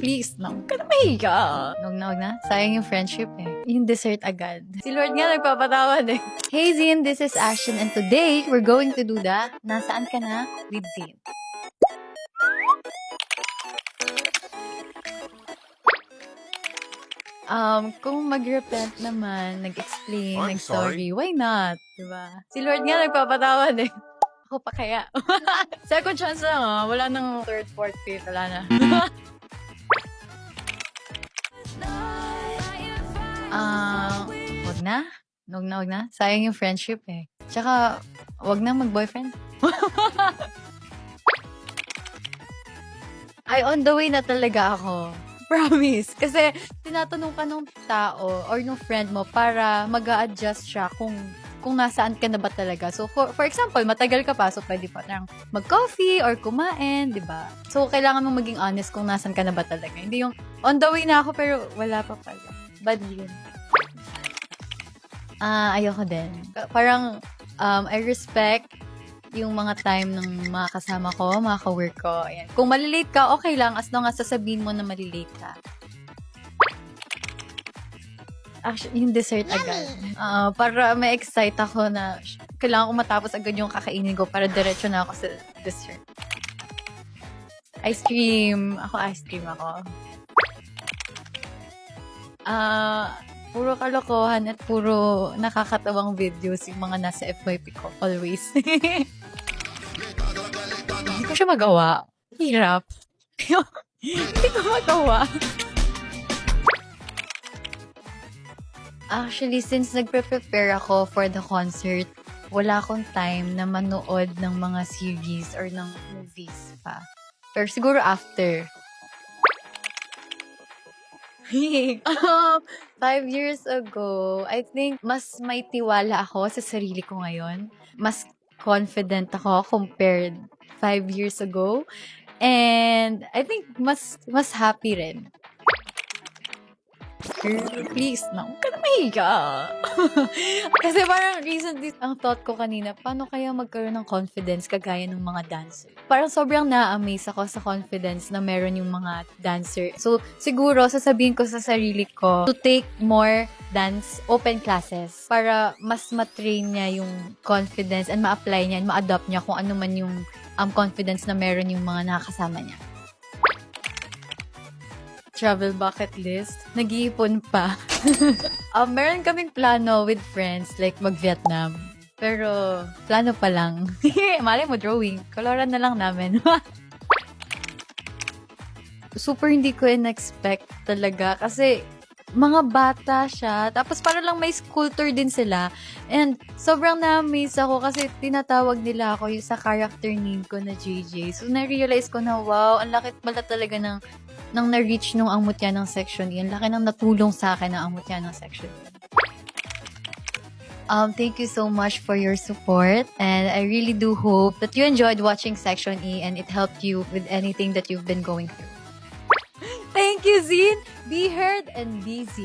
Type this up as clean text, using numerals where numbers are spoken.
Please, no. Huwag ka na mahiga. Huwag na. Sayang yung friendship eh. Yung dessert agad. Si Lord nga nagpapatawad eh. Hey Zin, this is Ashton and today we're going to do the Nasaan Ka Na with Zin. Kung mag-repent naman, nag-explain, nag-sorry, why not? Diba? Si Lord nga nagpapatawad eh. Ako pa kaya. Second chance lang wala nang third, fourth, fifth, wala na. Wag na. Wag na. Sayang yung friendship eh. Tsaka, wag na mag-boyfriend. Ay, on the way na talaga ako. Promise. Kasi, tinatanong ka nung tao or nung friend mo para mag-a-adjust siya kung nasaan ka na ba talaga. So, for example, matagal ka pa, so pwede pa lang mag-coffee or kumain, di ba? So, kailangan mong maging honest kung nasaan ka na ba talaga. Hindi yung, on the way na ako, pero wala pa pala. Bad yun. Ayoko din. Parang, I respect yung mga time ng mga kasama ko, mga ka-work ko. Ayan. Kung malilate ka, okay lang, as long as sasabihin mo na malilate ka. Actually, yung dessert agad. Para ma-excite ako na kailangan ko matapos agad yung kakainin ko para diretso na ako sa dessert. Ice cream. Ice cream ako. Puro kalokohan at puro nakakatawang videos yung mga nasa FYP ko. Always. Hindi ko siya magawa. Hirap. Hindi ko magawa. Actually, since nagpe-prepare ako for the concert, wala akong time na manood ng mga series or ng movies pa. Pero siguro after. 5 years ago, I think mas may tiwala ako sa sarili ko ngayon. Mas confident ako compared 5 years ago. And I think mas happy rin. Please, na huwag ka na mahiga. Kasi parang recently, ang thought ko kanina, paano kaya magkaroon ng confidence kagaya ng mga dancer? Parang sobrang na-amaze ako sa confidence na meron yung mga dancer. So, siguro, sasabihin ko sa sarili ko to take more dance open classes para mas matrain niya yung confidence and ma-apply niya and ma-adopt niya kung ano man yung confidence na meron yung mga nakakasama niya. Travel bucket list. Nag-iipon pa. Meron kaming plano with friends, like mag-Vietnam. Pero, plano pa lang. Malay mo, drawing. Koloran na lang namin. Super hindi ko in-expect talaga. Kasi, mga bata siya. Tapos, para lang may sculptor din sila. And, sobrang na-amaze ako kasi tinatawag nila ako yung sa character name ko na JJ. So, na-realize ko na, wow, ang laki pala talaga ng na-reach nung ang mutya ng Section E. Ang laki nang natulong sa akin ang mutya ng Section E. Thank you so much for your support. And I really do hope that you enjoyed watching Section E and it helped you with anything that you've been going through. Thank you, Zin! Be heard and be Zin.